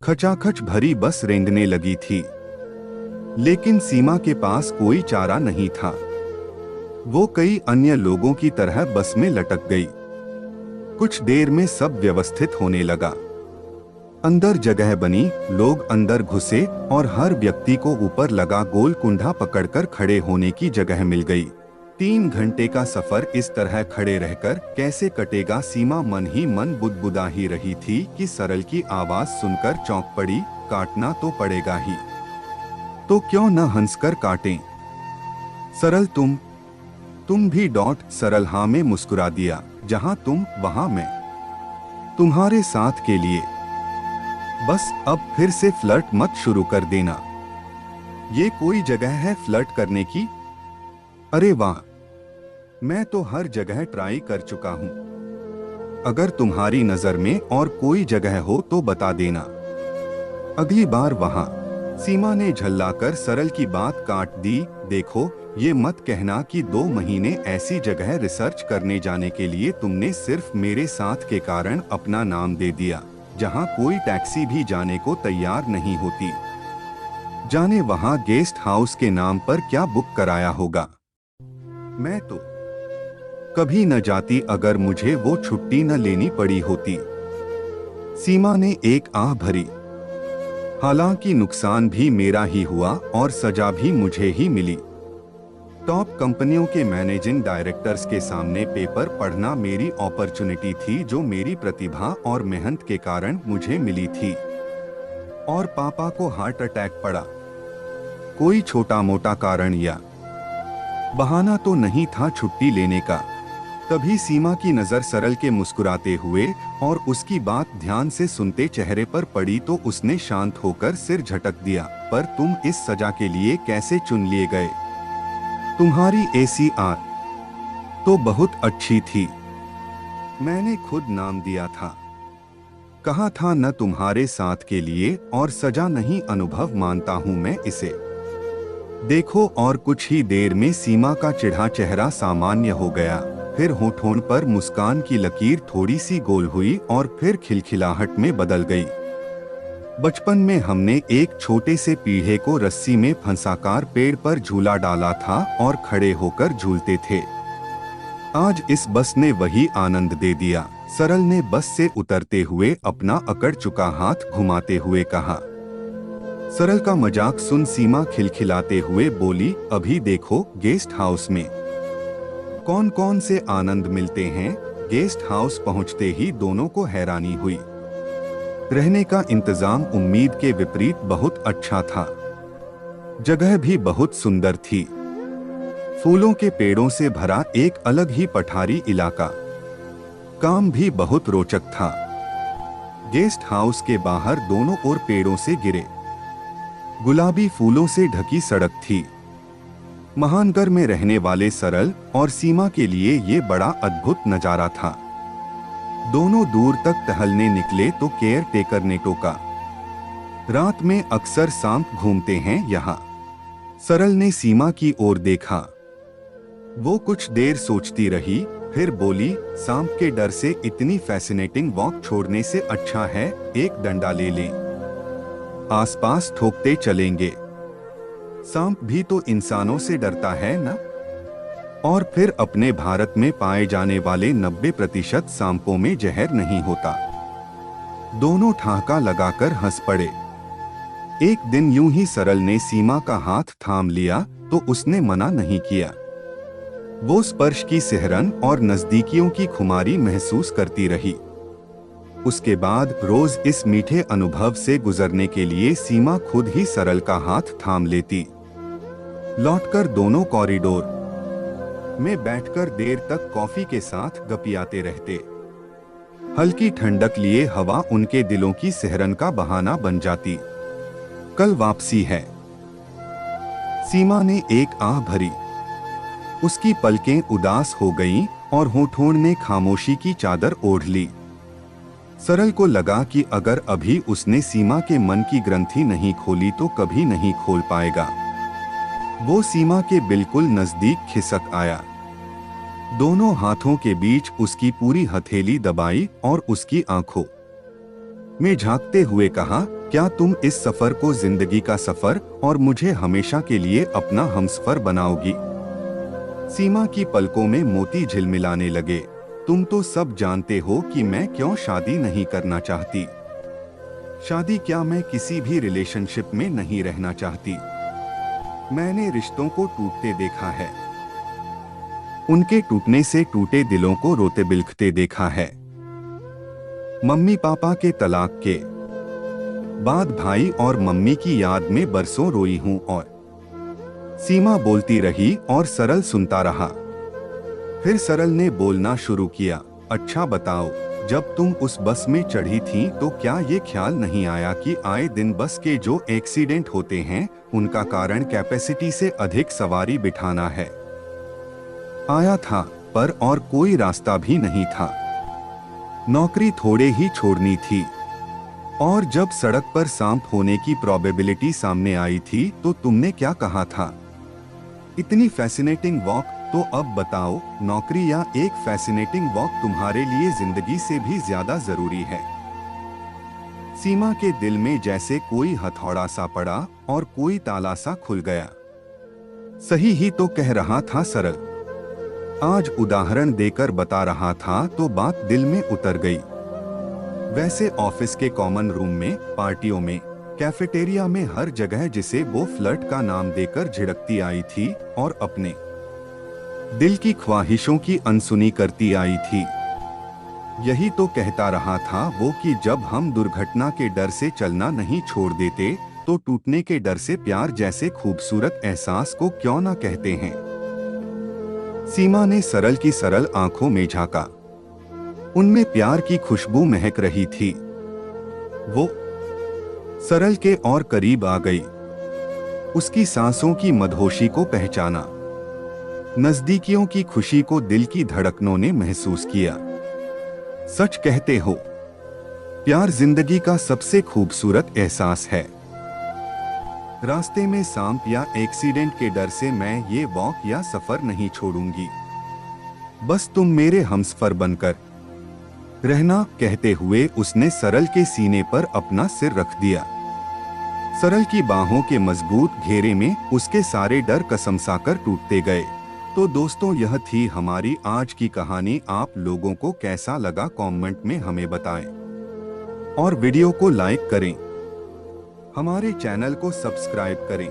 खचाखच भरी बस रेंगने लगी थी, लेकिन सीमा के पास कोई चारा नहीं था। वो कई अन्य लोगों की तरह बस में लटक गई। कुछ देर में सब व्यवस्थित होने लगा। अंदर जगह बनी, लोग अंदर घुसे और हर व्यक्ति को ऊपर लगा गोल कुंडा पकड़कर खड़े होने की जगह मिल गई। 3 घंटे का सफर इस तरह खड़े रहकर कैसे कटेगा, सीमा मन ही मन बुदबुदा ही रही थी कि सरल की आवाज सुनकर चौंक पड़ी। काटना तो पड़ेगा ही, तो क्यों न हंसकर काटें। सरल तुम भी सरल हाँ में मुस्कुरा दिया। जहां तुम वहां मैं, तुम्हारे साथ के लिए। बस अब फिर से फ्लर्ट मत शुरू कर देना। ये कोई जगह है फ्लर्ट करने की? अरे वाह, मैं तो हर जगह ट्राई कर चुका हूं। अगर तुम्हारी नजर में और कोई जगह हो तो बता देना, अगली बार वहां। सीमा ने झल्लाकर सरल की बात काट दी। देखो, ये मत कहना कि 2 महीने ऐसी जगह रिसर्च करने जाने के लिए तुमने सिर्फ मेरे साथ के कारण अपना नाम दे दिया, जहां कोई टैक्सी भी जाने को तैयार नहीं होती। जाने वहां गेस्ट हाउस के नाम पर क्या बुक कराया होगा। मैं तो कभी न जाती अगर मुझे वो छुट्टी न लेनी पड़ी होती। सीमा ने एक आह भरी। हालांकि नुकसान भी मेरा ही हुआ और सजा भी मुझे ही मिली। टॉप कंपनियों के मैनेजिंग डायरेक्टर्स के सामने पेपर पढ़ना मेरी अपॉर्चुनिटी थी, जो मेरी प्रतिभा और मेहनत के कारण मुझे मिली थी। और पापा को हार्ट अटैक पड़ा। कोई छोटा मोटा कारण या बहाना तो नहीं था छुट्टी लेने का। तभी सीमा की नजर सरल के मुस्कुराते हुए और उसकी बात ध्यान से सुनते चेहरे पर पड़ी तो उसने शांत होकर सिर झटक दिया। पर तुम इस सजा के लिए कैसे चुन लिए गए? तुम्हारी ACR तो बहुत अच्छी थी। मैंने खुद नाम दिया था, कहा था न तुम्हारे साथ के लिए, और सजा नहीं अनुभव मानता हूं मैं इसे। देखो, और कुछ ही देर में सीमा का चिढ़ा चेहरा सामान्य हो गया। फिर होठों पर मुस्कान की लकीर थोड़ी सी गोल हुई और फिर खिलखिलाहट में बदल गई। बचपन में हमने एक छोटे से पीढ़े को रस्सी में फंसाकर पेड़ पर झूला डाला था और खड़े होकर झूलते थे। आज इस बस ने वही आनंद दे दिया। सरल ने बस से उतरते हुए अपना अकड़ चुका हाथ घुमाते हुए कहा। सरल का मजाक सुन सीमा खिलखिलाते हुए बोली, अभी देखो गेस्ट हाउस में कौन कौन से आनंद मिलते हैं। गेस्ट हाउस पहुंचते ही दोनों को हैरानी हुई। रहने का इंतजाम उम्मीद के विपरीत बहुत अच्छा था। जगह भी बहुत सुंदर थी। फूलों के पेड़ों से भरा एक अलग ही पठारी इलाका। काम भी बहुत रोचक था। गेस्ट हाउस के बाहर दोनों ओर पेड़ों से गिरे गुलाबी फूलों से ढकी सड़क थी। महानगर में रहने वाले सरल और सीमा के लिए ये बड़ा अद्भुत नजारा था। दोनों दूर तक टहलने निकले तो केयर टेकर ने टोका, रात में अक्सर सांप घूमते हैं यहाँ। सरल ने सीमा की ओर देखा। वो कुछ देर सोचती रही, फिर बोली, सांप के डर से इतनी फैसिनेटिंग वॉक छोड़ने से अच्छा है एक डंडा ले लें, आसपास ठोकते चलेंगे। सांप भी तो इंसानों से डरता है ना? और फिर अपने भारत में पाए जाने वाले 90% सांपों में जहर नहीं होता। दोनों ठहाका लगाकर हंस पड़े। एक दिन यूं ही सरल ने सीमा का हाथ थाम लिया तो उसने मना नहीं किया। वो स्पर्श की सिहरन और नजदीकियों की खुमारी महसूस करती रही। उसके बाद रोज इस मीठे अनुभव से गुजरने के लिए सीमा खुद ही सरल का हाथ थाम लेती। लौटकर दोनों कॉरिडोर में बैठकर देर तक कॉफी के साथ गपियाते रहते। हल्की ठंडक लिए हवा उनके दिलों की सिहरन का बहाना बन जाती। कल वापसी है। सीमा ने एक आह भरी। उसकी पलकें उदास हो गईं और होठों ने खामोशी की चादर ओढ़ ली। सरल को लगा कि अगर अभी उसने सीमा के मन की ग्रंथि नहीं खोली तो कभी नहीं खोल पाएगा। वो सीमा के बिल्कुल नजदीक खिसक आया। दोनों हाथों के बीच उसकी पूरी हथेली दबाई और उसकी आंखों में झांकते हुए कहा, क्या तुम इस सफर को जिंदगी का सफर और मुझे हमेशा के लिए अपना हमसफर बनाओगी? सीमा की पलकों में मोती झिलमिलाने लगे। तुम तो सब जानते हो कि मैं क्यों शादी नहीं करना चाहती। शादी क्या, मैं किसी भी रिलेशनशिप में नहीं रहना चाहती। मैंने रिश्तों को टूटते देखा है, उनके टूटने से टूटे दिलों को रोते बिलखते देखा है। मम्मी पापा के तलाक के बाद भाई और मम्मी की याद में बरसों रोई हूं। और सीमा बोलती रही और सरल सुनता रहा। फिर सरल ने बोलना शुरू किया, अच्छा बताओ, जब तुम उस बस में चढ़ी थी तो क्या ये ख्याल नहीं आया कि आए दिन बस के जो एक्सीडेंट होते हैं उनका कारण कैपेसिटी से अधिक सवारी बिठाना है? आया था, पर और कोई रास्ता भी नहीं था। नौकरी थोड़े ही छोड़नी थी, और जब सड़क पर सांप होने की प्रोबेबिलिटी सामने आई थी तो तुमने क्या कहा था? इतनी फैसिनेटिंग वॉक, तो अब बताओ, नौकरी या एक फैसिनेटिंग वॉक तुम्हारे लिए जिंदगी से भी ज्यादा जरूरी है? सीमा के दिल में जैसे कोई हथौड़ा सा पड़ा और कोई ताला सा खुल गया। सही ही तो कह रहा था सरल। आज उदाहरण देकर बता रहा था तो बात दिल में उतर गई। वैसे ऑफिस के कॉमन रूम में, पार्टियों में, कैफेटेरिया में, हर जगह जिसे वो फ्लर्ट का नाम देकर झिड़कती आई थी और अपने दिल की ख्वाहिशों की अनसुनी करती आई थी। यही तो कहता रहा था वो कि जब हम दुर्घटना के डर से चलना नहीं छोड़ देते तो टूटने के डर से प्यार जैसे खूबसूरत एहसास को क्यों ना कहते हैं। सीमा ने सरल की सरल आंखों में झांका। उनमें प्यार की खुशबू महक रही थी। वो सरल के और करीब आ गई, उसकी सांसों की मदहोशी को पहचाना, नजदीकियों की खुशी को दिल की धड़कनों ने महसूस किया। सच कहते हो, प्यार जिंदगी का सबसे खूबसूरत एहसास है। रास्ते में सांप या एक्सीडेंट के डर से मैं ये वॉक या सफर नहीं छोड़ूंगी। बस तुम मेरे हमसफर बनकर रहना, कहते हुए उसने सरल के सीने पर अपना सिर रख दिया। सरल की बाहों के मजबूत घेरे में उसके सारे डर कसमसाकर टूटते गए। तो दोस्तों, यह थी हमारी आज की कहानी। आप लोगों को कैसा लगा कमेंट में हमें बताएं और वीडियो को लाइक करें, हमारे चैनल को सब्सक्राइब करें।